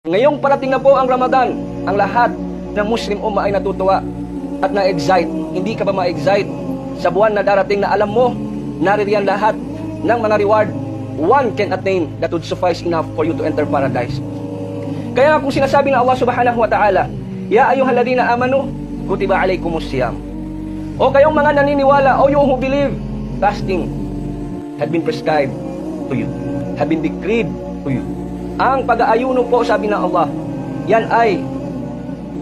Ngayong parating na po ang Ramadan, ang lahat ng Muslim Ummah ay natutuwa at na-excite. Hindi ka ba ma-excite sa buwan na darating na alam mo, naririyan lahat ng mga reward one can attain that would suffice enough for you to enter paradise. Kaya kung sinasabi ng Allah subhanahu wa ta'ala, Ya ayyuhalladhina amanu, kutiba alaykumus siyam. O kayong mga naniniwala, o you who believe, fasting had been prescribed to you, had been decreed to you. Ang pag-aayuno po, sabi ng Allah, yan ay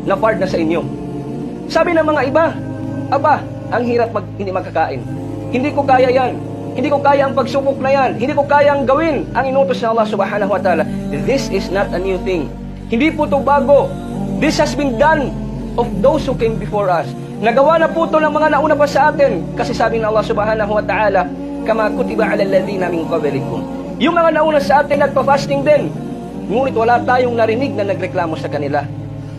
na-fard na sa inyo. Sabi ng mga iba, aba, ang hirap hindi magkakain. Hindi ko kaya yan. Hindi ko kaya ang pagsubok na yan. Hindi ko kaya ang gawin ang inutos ng Allah subhanahu wa ta'ala. This is not a new thing. Hindi po ito bago. This has been done of those who came before us. Nagawa na po ito ng mga nauna pa sa atin. Kasi sabi ng Allah subhanahu wa ta'ala, kama kutiba ala alladhina min qablikum. Yung mga nauna sa atin nagpa-fasting din. Ngunit wala tayong narinig na nagreklamo sa kanila.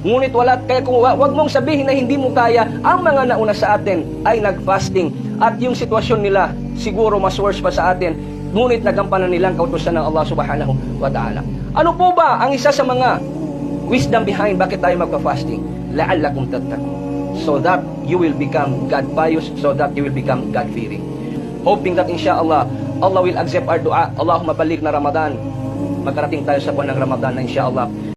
Ngunit wala, kaya kung wag mong sabihin na hindi mo kaya, ang mga nauna sa atin ay nag-fasting. At yung sitwasyon nila, siguro mas worse pa sa atin. Ngunit nagampanan nilang kautusan ng Allah subhanahu wa ta'ala. Ano po ba ang isa sa mga wisdom behind bakit tayo magpa-fasting? La'allakum tattaqun. So that you will become God-pious, so that you will become God-fearing. Hoping that insyaAllah, Allah will accept our dua. Allahumma baligh na Ramadan. Magkarating tayo sa buwan ng Ramadan na insyaAllah